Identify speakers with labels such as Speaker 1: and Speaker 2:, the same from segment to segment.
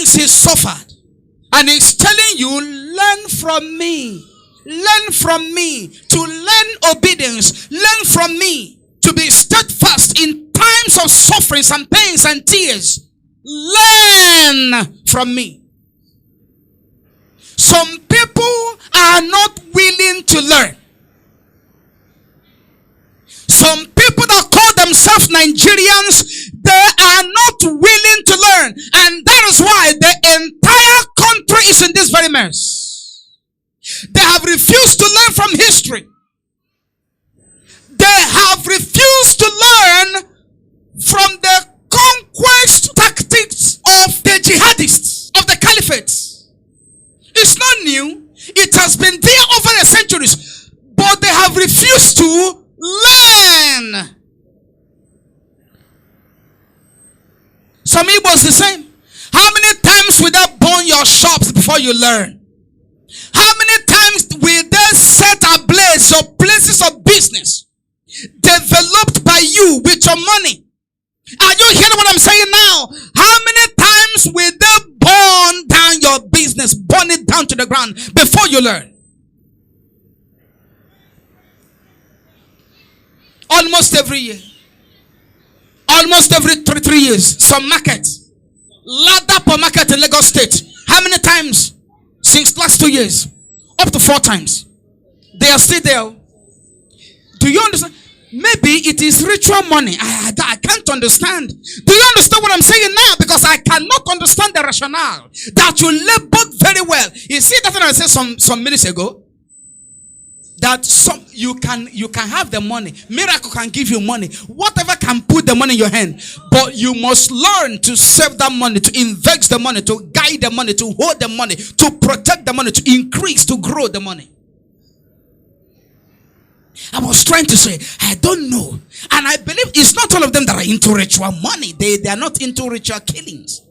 Speaker 1: things he suffered. And he's telling you, learn from me. Learn from me. To learn obedience. Learn from me. To be steadfast in times of sufferings and pains and tears. Learn from me. Some people are not willing to learn. Some people that call themselves Nigerians, they are not willing to learn. And that is why the entire country is in this very mess. They have refused to learn from history. They have refused to learn from the conquest tactics of the jihadists, of the caliphate. It's not new. It has been there over the centuries. But they have refused to learn. Some Igbos the same. How many times will they burn your shops before you learn? How many times will they set ablaze your places of business developed by you with your money? Are you hearing what I'm saying now? How many times will they burn down your business, burn it down to the ground before you learn? Almost every year. Almost every 3 years. Some markets. Ladder per market in Lagos State. How many times? Since last 2 years. Up to 4 times. They are still there. Do you understand? Maybe it is ritual money. I can't understand. Do you understand what I'm saying now? Because I cannot understand the rationale. That you labored very well. You see that thing I said some minutes ago? That you can have the money. Miracle can give you money. Whatever can put the money in your hand. But you must learn to save that money, to invest the money, to guide the money, to hold the money, to protect the money, to increase, to grow the money. I was trying to say, I don't know. And I believe it's not all of them that are into ritual money. They are not into ritual killings.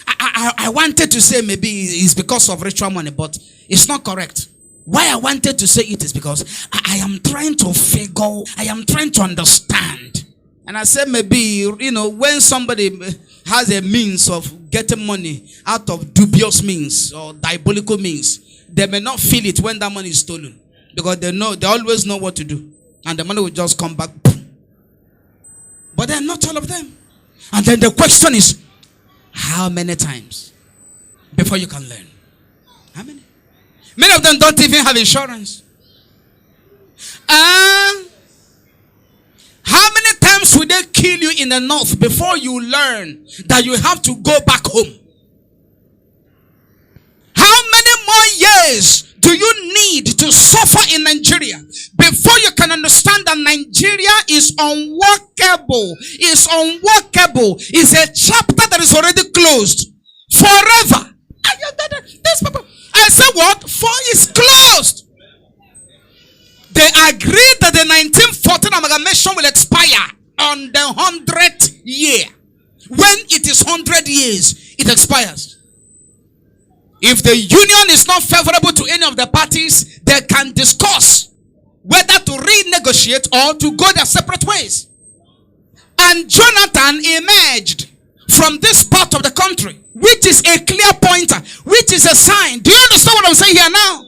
Speaker 1: I wanted to say maybe it's because of ritual money, but it's not correct. Why I wanted to say it is because I am trying to figure, I am trying to understand. And I said maybe, when somebody has a means of getting money out of dubious means or diabolical means, they may not feel it when that money is stolen. Because they always know what to do. And the money will just come back. But they're not all of them. And then the question is, how many times before you can learn? How many? Many of them don't even have insurance. How many times will they kill you in the north before you learn that you have to go back home? How many more years do you need to suffer in Nigeria before you can understand that Nigeria is unworkable? It's unworkable. It's a chapter that is already closed forever. I said what? For it's closed. They agreed that the 1914 amalgamation will expire on the 100th year. When it is 100 years, it expires. If the union is not favorable to any of the parties, they can discuss whether to renegotiate or to go their separate ways. And Jonathan emerged from this part of the country, which is a clear pointer, which is a sign. Do you understand what I'm saying here now?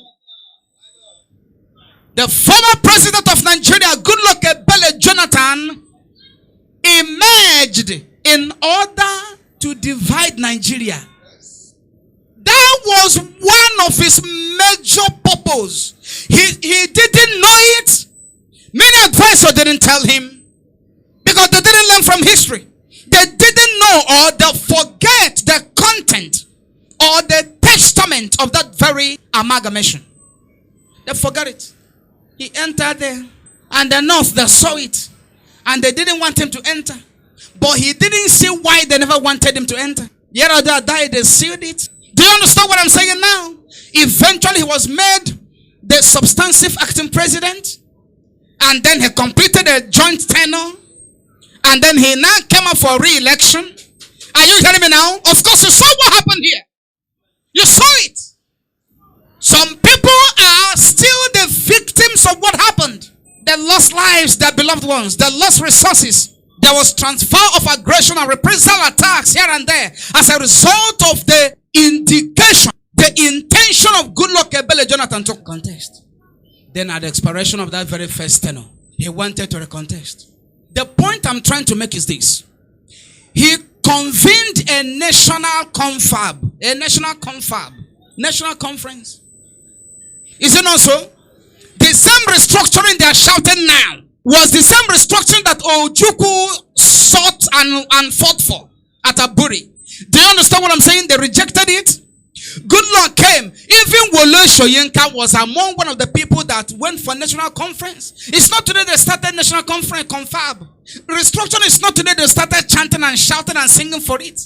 Speaker 1: The former president of Nigeria, Goodluck Ebele Jonathan, emerged in order to divide Nigeria. That was one of his major purposes. He didn't know it. Many advisors didn't tell him because they didn't learn from history. They didn't know or they forget the content or the testament of that very amalgamation. They forgot it. He entered there and the north, they saw it and they didn't want him to enter. But he didn't see why they never wanted him to enter. Yerodua died, they sealed it. Do you understand what I'm saying now? Eventually he was made the substantive acting president. And then he completed a joint tenure. And then he now came up for re-election. Are you hearing me now? Of course you saw what happened here. You saw it. Some people are still the victims of what happened. They lost lives, their beloved ones. They lost resources. There was transfer of aggression and reprisal attacks here and there as a result of the indication, the intention of Goodluck Ebele Jonathan to contest. Then at the expiration of that very first tenure, he wanted to recontest. The point I'm trying to make is this. He convened a national national conference. Is it not so? The same restructuring they are shouting now was the same restructuring that Ojukwu sought and fought for at Aburi. Do you understand what I'm saying? They rejected it. Goodluck came. Even Wole Soyinka was among one of the people that went for national conference. It's not today they started national conference, confab. Restructuring is not today they started chanting and shouting and singing for it.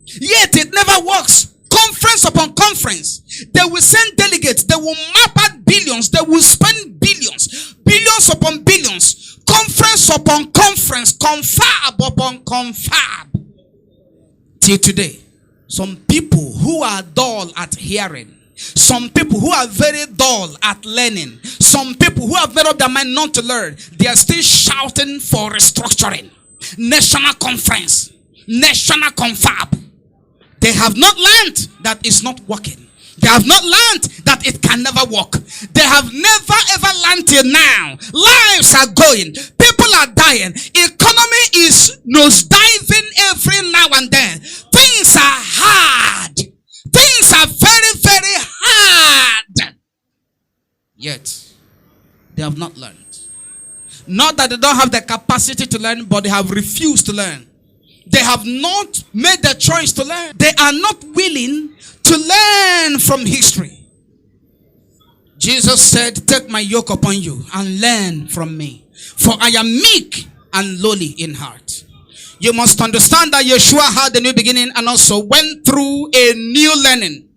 Speaker 1: Yet it never works. Conference upon conference. They will send delegates. They will map out billions. They will spend billions. Billions upon billions. Conference upon conference. Confab upon confab. Till today. Some people who are dull at hearing. Some people who are very dull at learning. Some people who have made up their mind not to learn. They are still shouting for restructuring. National conference. National confab. They have not learned that it's not working. They have not learned that it can never work. They have never ever learned till now. Lives are going. People are dying. Economy is nosediving every now and then. Things are hard. Things are very, very hard. Yet, they have not learned. Not that they don't have the capacity to learn, but they have refused to learn. They have not made the choice to learn. They are not willing to learn from history. Jesus said, take my yoke upon you and learn from me. For I am meek and lowly in heart. You must understand that Yeshua had a new beginning and also went through a new learning.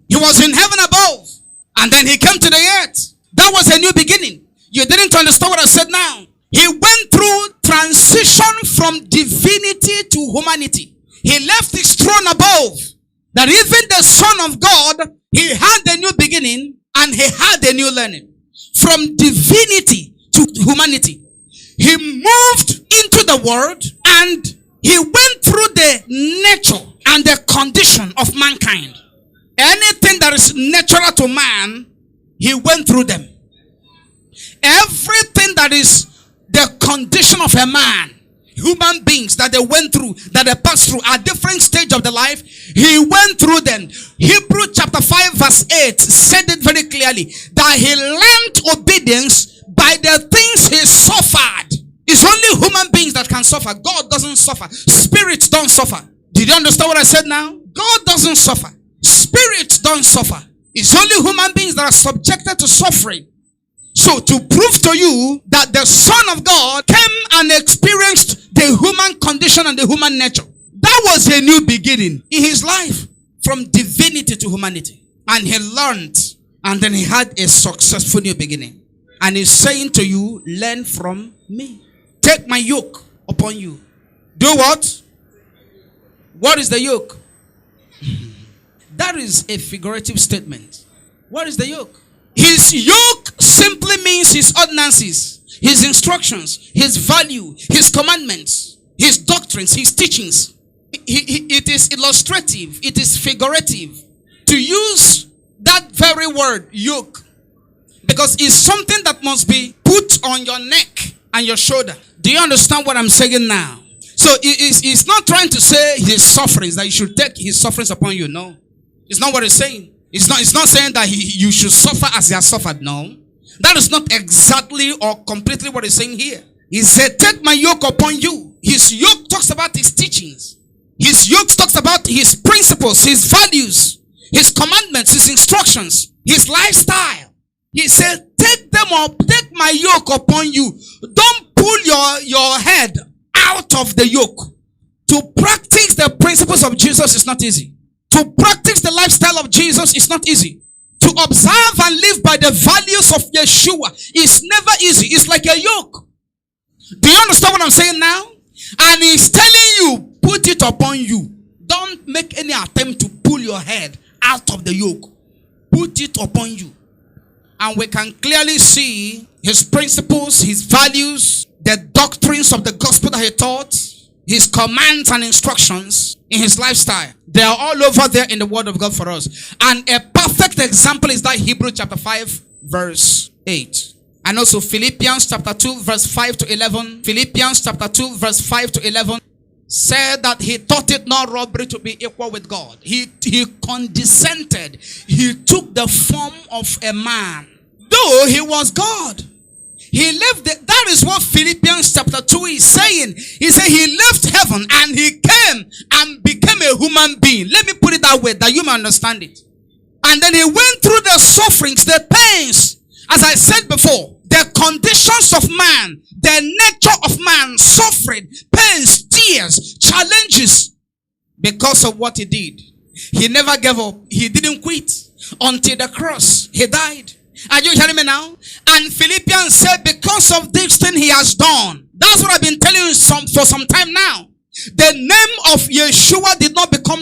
Speaker 1: He was in heaven above and then he came to the earth. That was a new beginning. You didn't understand what I said now. He went through transition from divinity to humanity. He left his throne above. That even the Son of God, he had a new beginning and he had a new learning. From divinity to humanity. He moved into the world and he went through the nature and the condition of mankind. Anything that is natural to man, he went through them. Everything that is the condition of a man, human beings that they went through, that they passed through at different stage of the life, he went through them. Hebrews chapter 5 verse 8 said it very clearly that he learned obedience by the things he suffered. It's only human beings that can suffer. God doesn't suffer. Spirits don't suffer. Did you understand what I said now? God doesn't suffer. Spirits don't suffer. It's only human beings that are subjected to suffering. So to prove to you that the Son of God came and experienced the human condition and the human nature. That was a new beginning in his life. From divinity to humanity. And he learned. And then he had a successful new beginning. And he's saying to you, learn from me. Take my yoke upon you. Do what? What is the yoke? That is a figurative statement. What is the yoke? His yoke simply means his ordinances, his instructions, his value, his commandments, his doctrines, his teachings. It is illustrative. It is figurative. To use that very word, yoke, because it's something that must be put on your neck and your shoulder. Do you understand what I'm saying now? So it's not trying to say his sufferings, that you should take his sufferings upon you. No. It's not what it's saying. It's not saying that you should suffer as he has suffered. No. That is not exactly or completely what he's saying here. He said, take my yoke upon you. His yoke talks about his teachings. His yoke talks about his principles, his values, his commandments, his instructions, his lifestyle. He said, take them up, take my yoke upon you. Don't pull your head out of the yoke. To practice the principles of Jesus is not easy. To practice the lifestyle of Jesus is not easy. To observe and live by the values of Yeshua is never easy. It's like a yoke. Do you understand what I'm saying now? And he's telling you, put it upon you. Don't make any attempt to pull your head out of the yoke. Put it upon you. And we can clearly see his principles, his values, the doctrines of the gospel that he taught, his commands and instructions in his lifestyle. They are all over there in the word of God for us. And a perfect example is that Hebrews chapter 5 verse 8. And also Philippians chapter 2 verse 5 to 11. Philippians chapter 2 verse 5 to 11 said that he thought it not robbery to be equal with God. He condescended. He took the form of a man, though he was God. He left that is what Philippians chapter 2 is saying. He said he left heaven and he came and became a human being. Let me put it that way that you may understand it. And then he went through the sufferings, the pains. As I said before, the conditions of man, the nature of man, suffering, pains, tears, challenges, because of what he did. He never gave up. He didn't quit until the cross. He died. Are you hearing me now? And Philippians said, because of this thing he has done. That's what I've been telling you for some time now. The name of Yeshua did not become